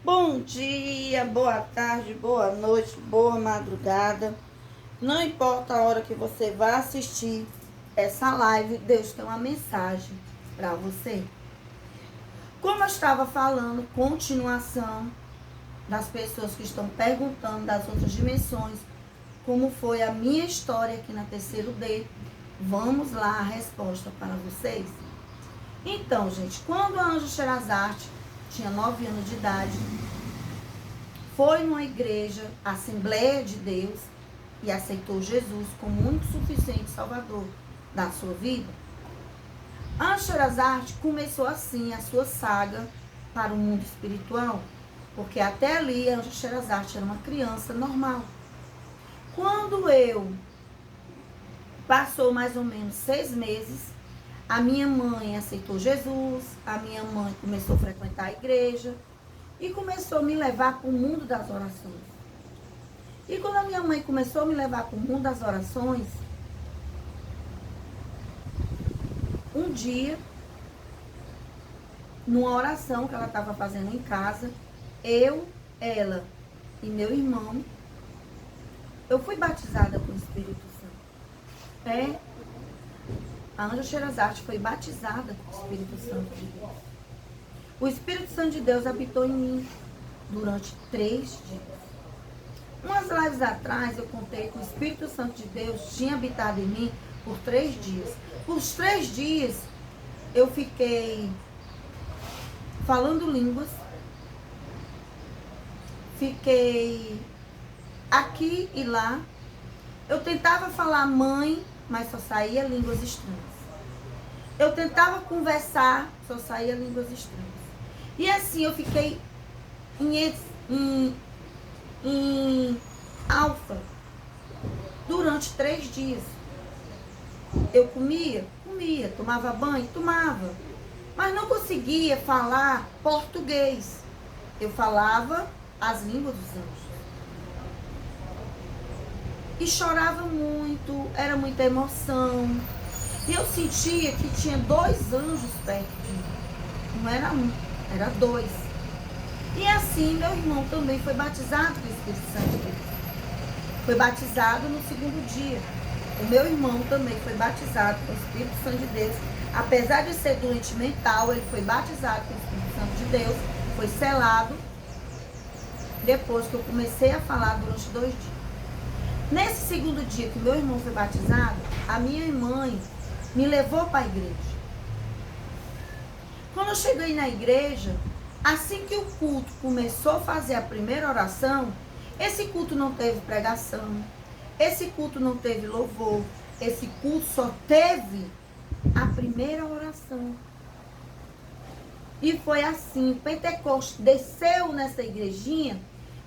Bom dia, boa tarde, boa noite, boa madrugada. Não importa a hora que você vai assistir essa live, Deus tem uma mensagem para você. Como eu estava falando, continuação das pessoas que estão perguntando das outras dimensões, como foi a minha história aqui na terceiro D. Vamos lá a resposta para vocês. Então, gente, quando a Anja Sherazade tinha 9 anos de idade, foi numa igreja, Assembleia de Deus, e aceitou Jesus como o único suficiente salvador da sua vida. Anja Sherazade começou assim a sua saga para o mundo espiritual, porque até ali a Anja Sherazade era uma criança normal. Quando passou mais ou menos 6 meses, a minha mãe aceitou Jesus, a minha mãe começou a frequentar a igreja e começou a me levar para o mundo das orações. E quando a minha mãe começou a me levar para o mundo das orações, um dia, numa oração que ela estava fazendo em casa, ela e meu irmão, eu fui batizada com o Espírito Santo. A Anja Sherazade foi batizada com o Espírito Santo de Deus. O Espírito Santo de Deus habitou em mim durante 3 dias. Umas lives atrás eu contei que o Espírito Santo de Deus tinha habitado em mim por 3 dias. Por 3 dias eu fiquei falando línguas, fiquei aqui e lá. Eu tentava falar mãe, mas só saía línguas estranhas. Eu tentava conversar, só saía línguas estranhas. E assim eu fiquei em alfa durante 3 dias. Eu comia, tomava banho, tomava, mas não conseguia falar português. Eu falava as línguas dos anjos. E chorava muito, era muita emoção. E eu sentia que tinha 2 anjos perto de mim. Não era um, era 2. E assim meu irmão também foi batizado com o Espírito Santo de Deus. Foi batizado no 2º dia. O meu irmão também foi batizado com o Espírito Santo de Deus. Apesar de ser doente mental, ele foi batizado com o Espírito Santo de Deus. Foi selado. Depois que eu comecei a falar durante 2 dias. Nesse 2º dia que meu irmão foi batizado, a minha mãe me levou para a igreja. Quando eu cheguei na igreja, assim que o culto começou a fazer a primeira oração, esse culto não teve pregação, esse culto não teve louvor, esse culto só teve a primeira oração. E foi assim, o Pentecostes desceu nessa igrejinha.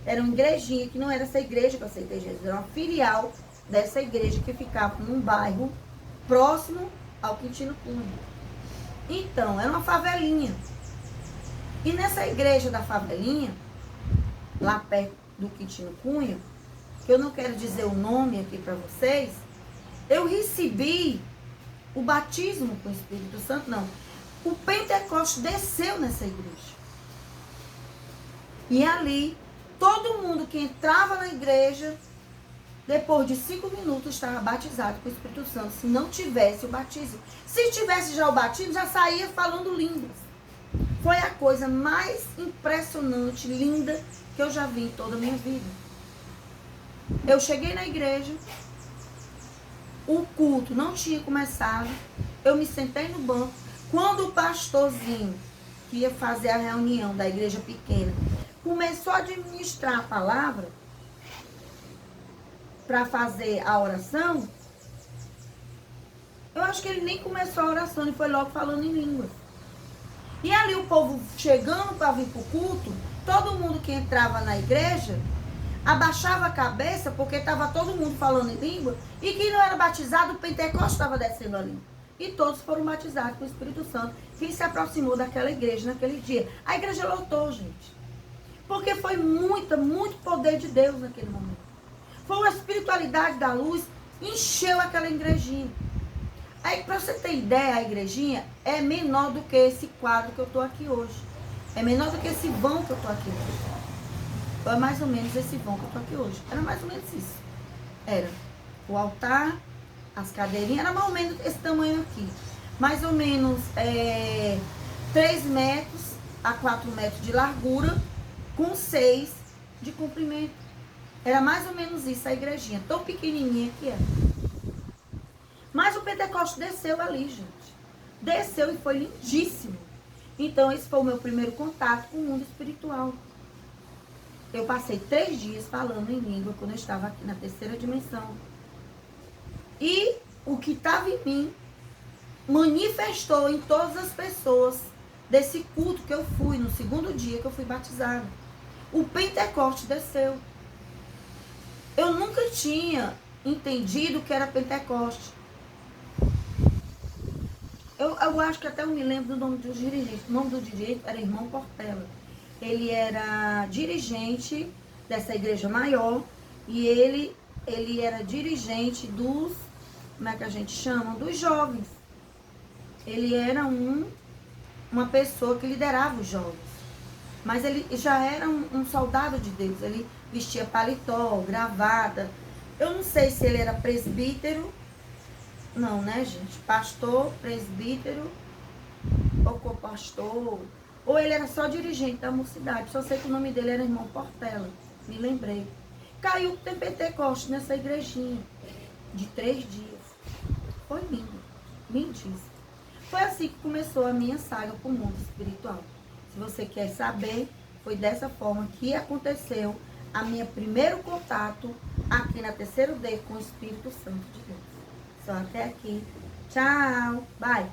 Era uma igrejinha que não era essa igreja que eu aceitei Jesus, era uma filial dessa igreja que ficava num bairro próximo ao Quintino Cunha. Então, era uma favelinha. E nessa igreja da favelinha, lá perto do Quintino Cunha, que eu não quero dizer o nome aqui para vocês, eu recebi o batismo com o Espírito Santo, não. O Pentecostes desceu nessa igreja. E ali, todo mundo que entrava na igreja, depois de 5 minutos, estava batizado com o Espírito Santo, se não tivesse o batismo. Se tivesse já o batismo, já saía falando línguas. Foi a coisa mais impressionante, linda, que eu já vi em toda a minha vida. Eu cheguei na igreja, o culto não tinha começado, eu me sentei no banco. Quando o pastorzinho, que ia fazer a reunião da igreja pequena, começou a administrar a palavra para fazer a oração, eu acho que ele nem começou a oração, ele foi logo falando em línguas. E ali o povo chegando para vir para o culto, todo mundo que entrava na igreja abaixava a cabeça porque estava todo mundo falando em língua, e quem não era batizado, o Pentecostes estava descendo ali. E todos foram batizados com o Espírito Santo. Quem se aproximou daquela igreja naquele dia? A igreja lotou, gente. Porque foi muito poder de Deus naquele momento. Foi a espiritualidade da luz, encheu aquela igrejinha. Aí, para você ter ideia, a igrejinha é menor do que esse quadro que eu estou aqui hoje. É menor do que esse vão que eu tô aqui hoje. Então, é mais ou menos esse vão que eu tô aqui hoje. Era mais ou menos isso. Era o altar, as cadeirinhas, era mais ou menos esse tamanho aqui. Mais ou menos 3 metros a 4 metros de largura, com 6 de comprimento. Era mais ou menos isso a igrejinha, tão pequenininha que era. Mas o Pentecoste desceu ali, gente. Desceu e foi lindíssimo. Então, esse foi o meu primeiro contato com o mundo espiritual. Eu passei 3 dias falando em língua quando eu estava aqui na terceira dimensão. E o que estava em mim manifestou em todas as pessoas desse culto que eu fui, no segundo dia que eu fui batizada. O Pentecoste desceu. Eu nunca tinha entendido o que era Pentecoste. Eu acho que até eu me lembro do nome dos dirigentes. O nome do dirigente era Irmão Portela. Ele era dirigente dessa igreja maior e ele era dirigente dos, como é que a gente chama? Dos jovens. Ele era uma pessoa que liderava os jovens. Mas ele já era um soldado de Deus. Ele vestia paletó, gravata. Eu não sei se ele era presbítero. Não, né, gente? Pastor, presbítero, ou copastor. Ou ele era só dirigente da mocidade. Só sei que o nome dele era Irmão Portela. Me lembrei. Caiu o Pentecoste nessa igrejinha. De 3 dias. Foi lindo. Lindíssimo. Foi assim que começou a minha saga com o mundo espiritual. Se você quer saber, foi dessa forma que aconteceu a minha primeiro contato aqui na terceiro D com o Espírito Santo de Deus. Só até aqui. Tchau. Bye.